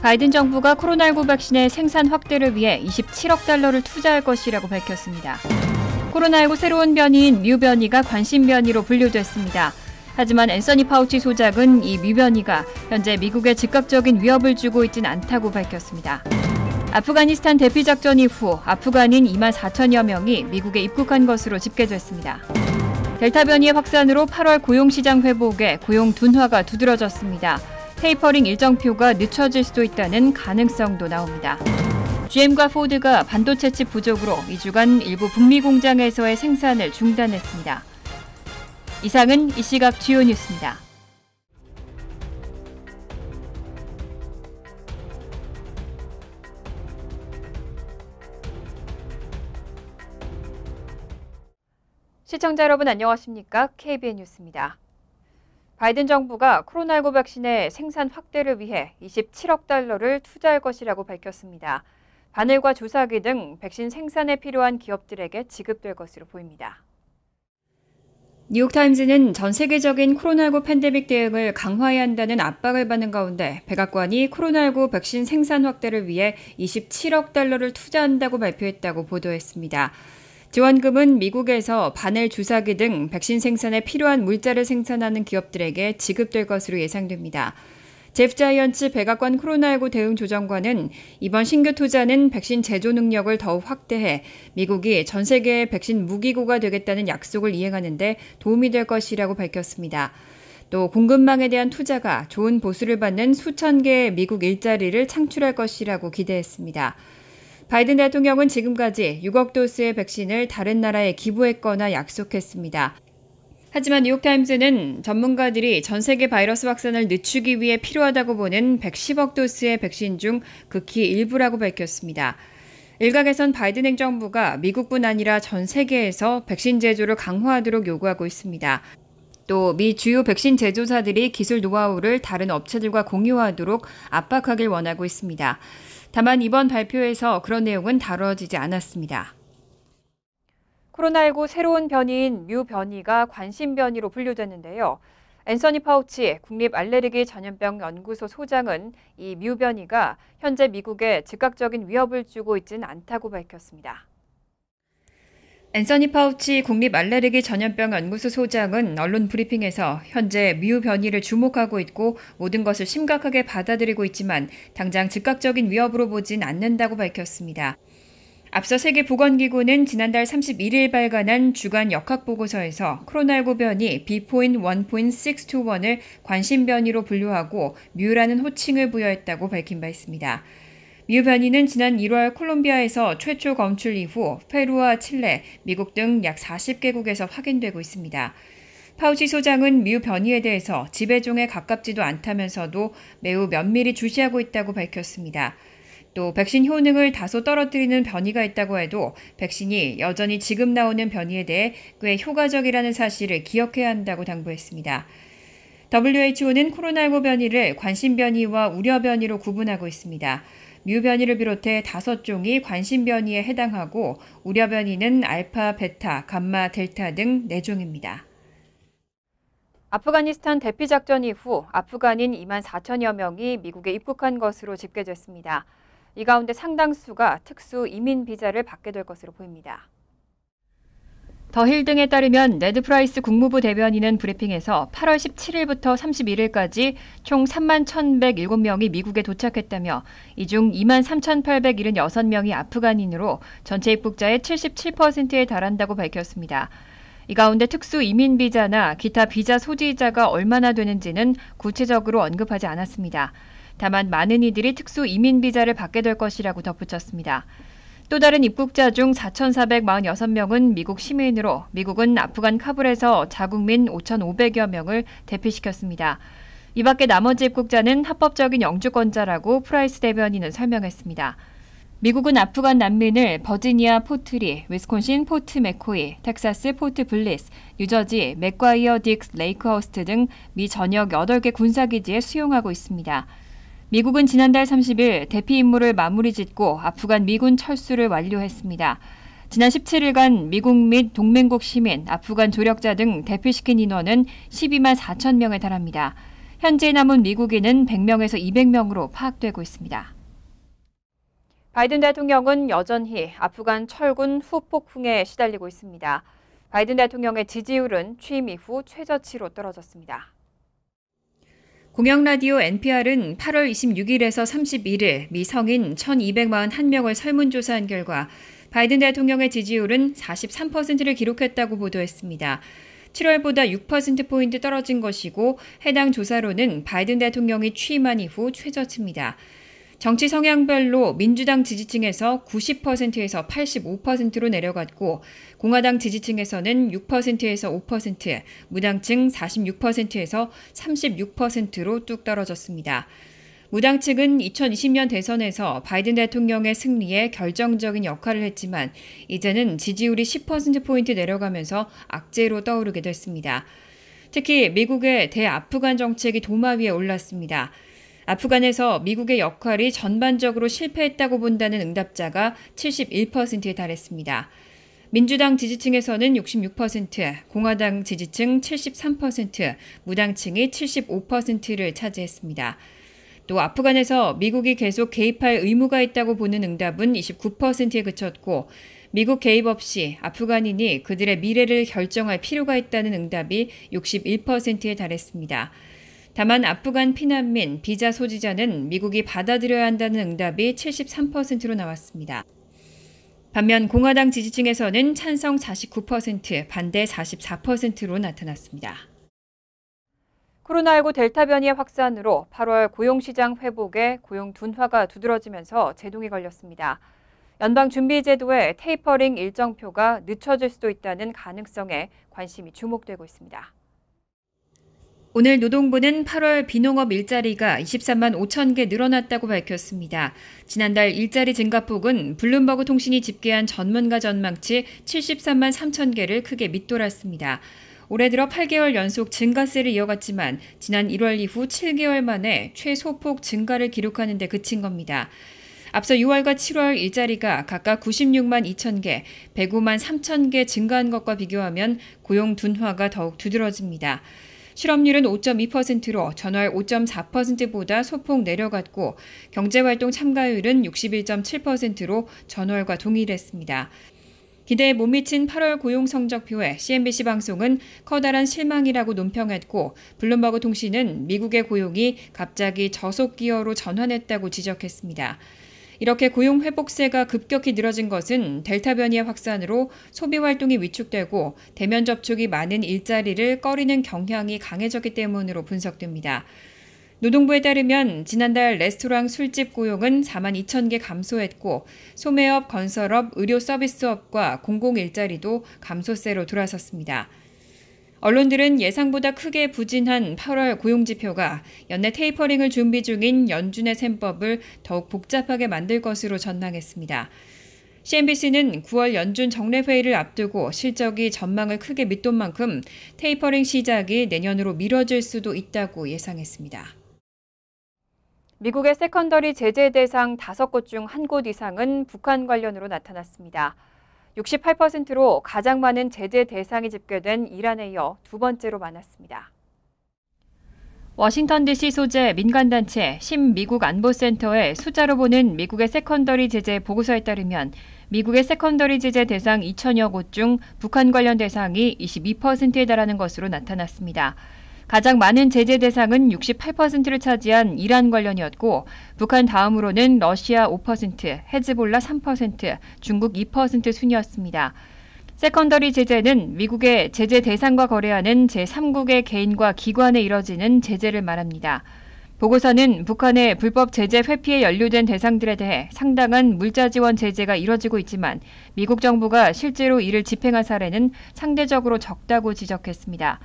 바이든 정부가 코로나19 백신의 생산 확대를 위해 27억 달러를 투자할 것이라고 밝혔습니다. 코로나19 새로운 변이인 뮤 변이가 관심 변이로 분류됐습니다. 하지만 앤서니 파우치 소장은 이 뮤 변이가 현재 미국에 즉각적인 위협을 주고 있지는 않다고 밝혔습니다. 아프가니스탄 대피 작전 이후 아프간인 2만 4천여 명이 미국에 입국한 것으로 집계됐습니다. 델타 변이의 확산으로 8월 고용시장 회복에 고용 둔화가 두드러졌습니다. 테이퍼링 일정표가 늦춰질 수도 있다는 가능성도 나옵니다. GM과 포드가 반도체 칩 부족으로 2주간 일부 북미 공장에서의 생산을 중단했습니다. 이상은 이 시각 주요 뉴스입니다. 시청자 여러분 안녕하십니까? KBN 뉴스입니다. 바이든 정부가 코로나19 백신의 생산 확대를 위해 27억 달러를 투자할 것이라고 밝혔습니다. 바늘과 주사기 등 백신 생산에 필요한 기업들에게 지급될 것으로 보입니다. 뉴욕타임즈는 전 세계적인 코로나19 팬데믹 대응을 강화해야 한다는 압박을 받는 가운데 백악관이 코로나19 백신 생산 확대를 위해 27억 달러를 투자한다고 발표했다고 보도했습니다. 지원금은 미국에서 바늘 주사기 등 백신 생산에 필요한 물자를 생산하는 기업들에게 지급될 것으로 예상됩니다. 제프 자이언츠 백악관 코로나19 대응 조정관은 이번 신규 투자는 백신 제조 능력을 더욱 확대해 미국이 전 세계의 백신 무기고가 되겠다는 약속을 이행하는 데 도움이 될 것이라고 밝혔습니다. 또 공급망에 대한 투자가 좋은 보수를 받는 수천 개의 미국 일자리를 창출할 것이라고 기대했습니다. 바이든 대통령은 지금까지 6억 도스의 백신을 다른 나라에 기부했거나 약속했습니다. 하지만 뉴욕타임즈는 전문가들이 전 세계 바이러스 확산을 늦추기 위해 필요하다고 보는 110억 도스의 백신 중 극히 일부라고 밝혔습니다. 일각에선 바이든 행정부가 미국뿐 아니라 전 세계에서 백신 제조를 강화하도록 요구하고 있습니다. 또 미 주요 백신 제조사들이 기술 노하우를 다른 업체들과 공유하도록 압박하길 원하고 있습니다. 다만 이번 발표에서 그런 내용은 다뤄지지 않았습니다. 코로나19 새로운 변이인 뮤 변이가 관심 변이로 분류됐는데요. 앤서니 파우치 국립알레르기 전염병 연구소 소장은 이 뮤 변이가 현재 미국에 즉각적인 위협을 주고 있지는 않다고 밝혔습니다. 앤서니 파우치 국립알레르기 전염병 연구소 소장은 언론 브리핑에서 현재 뮤 변이를 주목하고 있고 모든 것을 심각하게 받아들이고 있지만 당장 즉각적인 위협으로 보진 않는다고 밝혔습니다. 앞서 세계보건기구는 지난달 31일 발간한 주간 역학보고서에서 코로나19 변이 B.1.621을 관심 변이로 분류하고 뮤라는 호칭을 부여했다고 밝힌 바 있습니다. 뮤 변이는 지난 1월 콜롬비아에서 최초 검출 이후 페루와 칠레, 미국 등 약 40개국에서 확인되고 있습니다. 파우치 소장은 뮤 변이에 대해서 지배종에 가깝지도 않다면서도 매우 면밀히 주시하고 있다고 밝혔습니다. 또 백신 효능을 다소 떨어뜨리는 변이가 있다고 해도 백신이 여전히 지금 나오는 변이에 대해 꽤 효과적이라는 사실을 기억해야 한다고 당부했습니다. WHO는 코로나19 변이를 관심 변이와 우려 변이로 구분하고 있습니다. 뮤 변이를 비롯해 5종이 관심 변이에 해당하고 우려 변이는 알파, 베타, 감마, 델타 등 4종입니다. 아프가니스탄 대피 작전 이후 아프간인 2만 4천여 명이 미국에 입국한 것으로 집계됐습니다. 이 가운데 상당수가 특수 이민 비자를 받게 될 것으로 보입니다. 더 힐 등에 따르면 네드 프라이스 국무부 대변인은 브리핑에서 8월 17일부터 31일까지 총 3만 1,107명이 미국에 도착했다며 이 중 2만 3,876명이 아프간인으로 전체 입국자의 77%에 달한다고 밝혔습니다. 이 가운데 특수 이민 비자나 기타 비자 소지자가 얼마나 되는지는 구체적으로 언급하지 않았습니다. 다만 많은 이들이 특수 이민 비자를 받게 될 것이라고 덧붙였습니다. 또 다른 입국자 중 4,446명은 미국 시민으로 미국은 아프간 카불에서 자국민 5,500여 명을 대피시켰습니다. 이 밖에 나머지 입국자는 합법적인 영주권자라고 프라이스 대변인은 설명했습니다. 미국은 아프간 난민을 버지니아 포트리, 위스콘신 포트 맥코이, 텍사스 포트 블리스, 뉴저지 맥과이어 딕스 레이크하우스트 등 미 전역 8개 군사기지에 수용하고 있습니다. 미국은 지난달 30일 대피 임무를 마무리 짓고 아프간 미군 철수를 완료했습니다. 지난 17일간 미국 및 동맹국 시민, 아프간 조력자 등 대피시킨 인원은 12만 4천 명에 달합니다. 현재 남은 미국인은 100명에서 200명으로 파악되고 있습니다. 바이든 대통령은 여전히 아프간 철군 후폭풍에 시달리고 있습니다. 바이든 대통령의 지지율은 취임 이후 최저치로 떨어졌습니다. 공영라디오 NPR은 8월 26일에서 31일 미 성인 1,241명을 설문조사한 결과 바이든 대통령의 지지율은 43%를 기록했다고 보도했습니다. 7월보다 6%포인트 떨어진 것이고 해당 조사로는 바이든 대통령이 취임한 이후 최저치입니다. 정치 성향별로 민주당 지지층에서 90%에서 85%로 내려갔고 공화당 지지층에서는 6%에서 5%, 무당층 46%에서 36%로 뚝 떨어졌습니다. 무당 측은 2020년 대선에서 바이든 대통령의 승리에 결정적인 역할을 했지만 이제는 지지율이 10%포인트 내려가면서 악재로 떠오르게 됐습니다. 특히 미국의 대아프간 정책이 도마 위에 올랐습니다. 아프간에서 미국의 역할이 전반적으로 실패했다고 본다는 응답자가 71%에 달했습니다. 민주당 지지층에서는 66%, 공화당 지지층 73%, 무당층이 75%를 차지했습니다. 또 아프간에서 미국이 계속 개입할 의무가 있다고 보는 응답은 29%에 그쳤고 미국 개입 없이 아프간인이 그들의 미래를 결정할 필요가 있다는 응답이 61%에 달했습니다. 다만 아프간 피난민, 비자 소지자는 미국이 받아들여야 한다는 응답이 73%로 나왔습니다. 반면 공화당 지지층에서는 찬성 49%, 반대 44%로 나타났습니다. 코로나19 델타 변이의 확산으로 8월 고용시장 회복에 고용 둔화가 두드러지면서 제동이 걸렸습니다. 연방준비제도의 테이퍼링 일정표가 늦춰질 수도 있다는 가능성에 관심이 주목되고 있습니다. 오늘 노동부는 8월 비농업 일자리가 23만 5천 개 늘어났다고 밝혔습니다. 지난달 일자리 증가폭은 블룸버그 통신이 집계한 전문가 전망치 73만 3천 개를 크게 밑돌았습니다. 올해 들어 8개월 연속 증가세를 이어갔지만 지난 1월 이후 7개월 만에 최소폭 증가를 기록하는 데 그친 겁니다. 앞서 6월과 7월 일자리가 각각 96만 2천 개, 105만 3천 개 증가한 것과 비교하면 고용 둔화가 더욱 두드러집니다. 실업률은 5.2%로 전월 5.4%보다 소폭 내려갔고 경제활동 참가율은 61.7%로 전월과 동일했습니다. 기대에 못 미친 8월 고용 성적표에 CNBC 방송은 커다란 실망이라고 논평했고 블룸버그 통신은 미국의 고용이 갑자기 저속 기어로 전환했다고 지적했습니다. 이렇게 고용 회복세가 급격히 늘어진 것은 델타 변이의 확산으로 소비 활동이 위축되고 대면 접촉이 많은 일자리를 꺼리는 경향이 강해졌기 때문으로 분석됩니다. 노동부에 따르면 지난달 레스토랑 술집 고용은 4만 2천 개 감소했고 소매업, 건설업, 의료 서비스업과 공공 일자리도 감소세로 돌아섰습니다. 언론들은 예상보다 크게 부진한 8월 고용지표가 연내 테이퍼링을 준비 중인 연준의 셈법을 더욱 복잡하게 만들 것으로 전망했습니다. CNBC는 9월 연준 정례회의를 앞두고 실적이 전망을 크게 밑돈 만큼 테이퍼링 시작이 내년으로 미뤄질 수도 있다고 예상했습니다. 미국의 세컨더리 제재 대상 5곳 중 1곳 이상은 북한 관련으로 나타났습니다. 68%로 가장 많은 제재 대상이 집계된 이란에 이어 두 번째로 많았습니다. 워싱턴 DC 소재 민간단체 신미국 안보센터의 숫자로 보는 미국의 세컨더리 제재 보고서에 따르면 미국의 세컨더리 제재 대상 2천여 곳 중 북한 관련 대상이 22%에 달하는 것으로 나타났습니다. 가장 많은 제재 대상은 68%를 차지한 이란 관련이었고 북한 다음으로는 러시아 5%, 헤즈볼라 3%, 중국 2% 순이었습니다. 세컨더리 제재는 미국의 제재 대상과 거래하는 제3국의 개인과 기관에 이뤄지는 제재를 말합니다. 보고서는 북한의 불법 제재 회피에 연루된 대상들에 대해 상당한 물자 지원 제재가 이뤄지고 있지만 미국 정부가 실제로 이를 집행한 사례는 상대적으로 적다고 지적했습니다.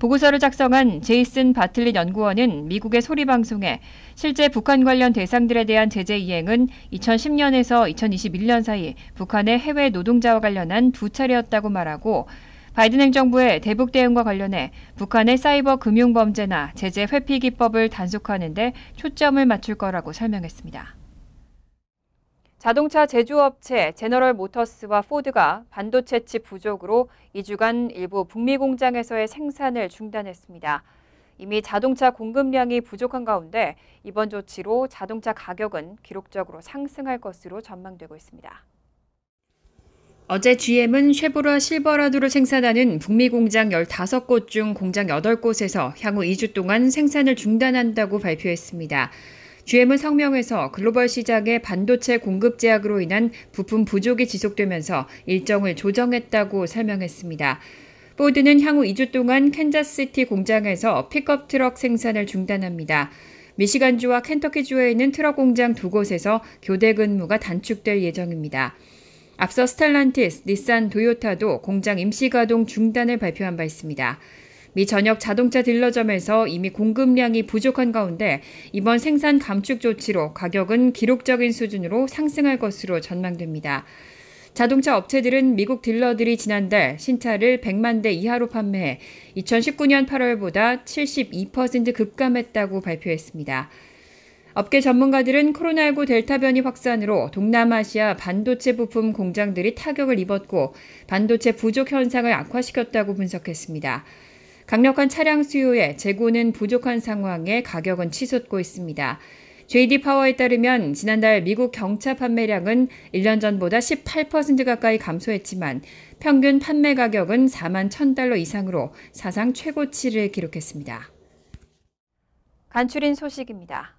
보고서를 작성한 제이슨 바틀릿 연구원은 미국의 소리방송에 실제 북한 관련 대상들에 대한 제재 이행은 2010년에서 2021년 사이 북한의 해외 노동자와 관련한 2차례였다고 말하고 바이든 행정부의 대북 대응과 관련해 북한의 사이버 금융 범죄나 제재 회피 기법을 단속하는 데 초점을 맞출 거라고 설명했습니다. 자동차 제조업체 제너럴 모터스와 포드가 반도체 칩 부족으로 2주간 일부 북미 공장에서의 생산을 중단했습니다. 이미 자동차 공급량이 부족한 가운데 이번 조치로 자동차 가격은 기록적으로 상승할 것으로 전망되고 있습니다. 어제 GM은 쉐보라 실버라도를 생산하는 북미 공장 15곳 중 공장 8곳에서 향후 2주 동안 생산을 중단한다고 발표했습니다. GM은 성명에서 글로벌 시장의 반도체 공급 제약으로 인한 부품 부족이 지속되면서 일정을 조정했다고 설명했습니다. 포드는 향후 2주 동안 캔자스시티 공장에서 픽업 트럭 생산을 중단합니다. 미시간주와 켄터키주에 있는 트럭 공장 2곳에서 교대 근무가 단축될 예정입니다. 앞서 스텔란티스, 닛산, 도요타도 공장 임시 가동 중단을 발표한 바 있습니다. 미 전역 자동차 딜러점에서 이미 공급량이 부족한 가운데 이번 생산 감축 조치로 가격은 기록적인 수준으로 상승할 것으로 전망됩니다. 자동차 업체들은 미국 딜러들이 지난달 신차를 100만 대 이하로 판매해 2019년 8월보다 72% 급감했다고 발표했습니다. 업계 전문가들은 코로나19 델타 변이 확산으로 동남아시아 반도체 부품 공장들이 타격을 입었고 반도체 부족 현상을 악화시켰다고 분석했습니다. 강력한 차량 수요에 재고는 부족한 상황에 가격은 치솟고 있습니다. JD 파워에 따르면 지난달 미국 경차 판매량은 1년 전보다 18% 가까이 감소했지만 평균 판매 가격은 4만 $1,000 이상으로 사상 최고치를 기록했습니다. 간추린 소식입니다.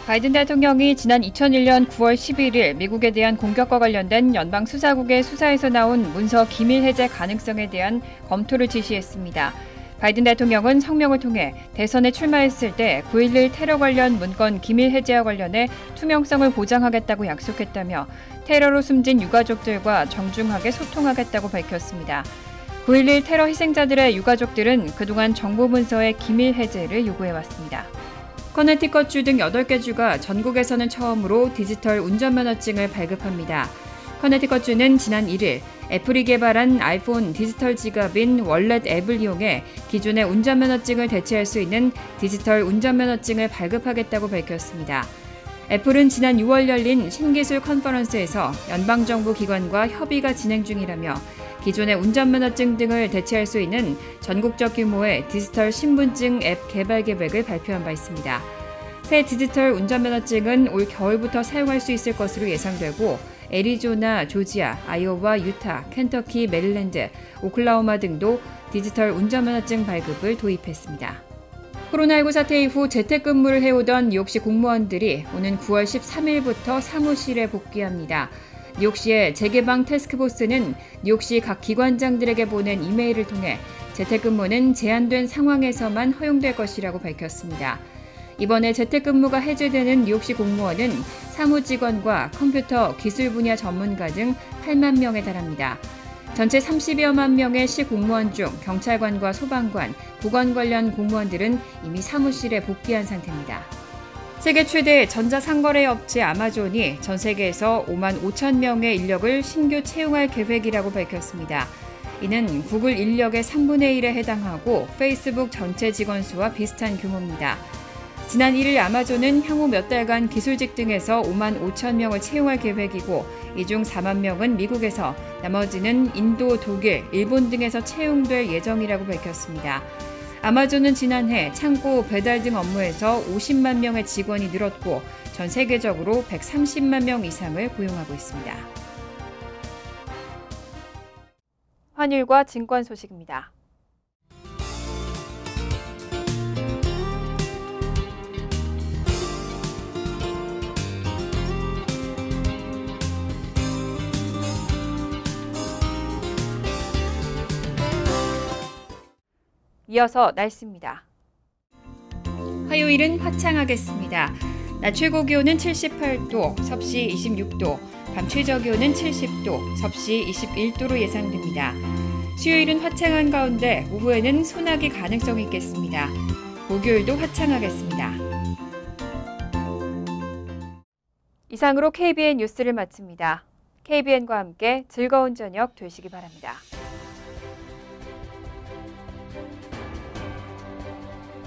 바이든 대통령이 지난 2001년 9월 11일 미국에 대한 공격과 관련된 연방수사국의 수사에서 나온 문서 기밀 해제 가능성에 대한 검토를 지시했습니다. 바이든 대통령은 성명을 통해 대선에 출마했을 때 9.11 테러 관련 문건 기밀 해제와 관련해 투명성을 보장하겠다고 약속했다며 테러로 숨진 유가족들과 정중하게 소통하겠다고 밝혔습니다. 9.11 테러 희생자들의 유가족들은 그동안 정보 문서의 기밀 해제를 요구해왔습니다. 커네티컷주 등 8개 주가 전국에서는 처음으로 디지털 운전면허증을 발급합니다. 커네티컷주는 지난 1일 애플이 개발한 아이폰 디지털 지갑인 월렛 앱을 이용해 기존의 운전면허증을 대체할 수 있는 디지털 운전면허증을 발급하겠다고 밝혔습니다. 애플은 지난 6월 열린 신기술 컨퍼런스에서 연방정부 기관과 협의가 진행 중이라며 기존의 운전면허증 등을 대체할 수 있는 전국적 규모의 디지털 신분증 앱 개발 계획을 발표한 바 있습니다. 새 디지털 운전면허증은 올 겨울부터 사용할 수 있을 것으로 예상되고 애리조나, 조지아, 아이오와, 유타, 켄터키, 메릴랜드, 오클라호마 등도 디지털 운전면허증 발급을 도입했습니다. 코로나19 사태 이후 재택근무를 해오던 뉴욕시 공무원들이 오는 9월 13일부터 사무실에 복귀합니다. 뉴욕시의 재개방 태스크포스는 뉴욕시 각 기관장들에게 보낸 이메일을 통해 재택근무는 제한된 상황에서만 허용될 것이라고 밝혔습니다. 이번에 재택근무가 해제되는 뉴욕시 공무원은 사무직원과 컴퓨터, 기술 분야 전문가 등 8만 명에 달합니다. 전체 30여만 명의 시 공무원 중 경찰관과 소방관, 보건 관련 공무원들은 이미 사무실에 복귀한 상태입니다. 세계 최대 전자상거래 업체 아마존이 전 세계에서 5만 5천 명의 인력을 신규 채용할 계획이라고 밝혔습니다. 이는 구글 인력의 3분의 1에 해당하고 페이스북 전체 직원 수와 비슷한 규모입니다. 지난 1일 아마존은 향후 몇 달간 기술직 등에서 5만 5천 명을 채용할 계획이고 이 중 4만 명은 미국에서 나머지는 인도, 독일, 일본 등에서 채용될 예정이라고 밝혔습니다. 아마존은 지난해 창고, 배달 등 업무에서 50만 명의 직원이 늘었고 전 세계적으로 130만 명 이상을 고용하고 있습니다. 환율과 증권 소식입니다. 이어서 날씨입니다. 화요일은 화창하겠습니다. 낮 최고 기온은 78도, 섭씨 26도, 밤 최저 기온은 70도, 섭씨 21도로 예상됩니다. 수요일은 화창한 가운데 오후에는 소나기 가능성이 있겠습니다. 목요일도 화창하겠습니다. 이상으로 KBN 뉴스를 마칩니다. KBN과 함께 즐거운 저녁 되시기 바랍니다.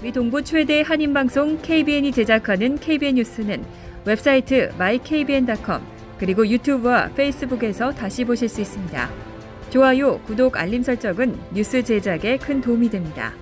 미 동부 최대 한인방송 KBN이 제작하는 KBN 뉴스는 웹사이트 mykbn.com 그리고 유튜브와 페이스북에서 다시 보실 수 있습니다. 좋아요, 구독, 알림 설정은 뉴스 제작에 큰 도움이 됩니다.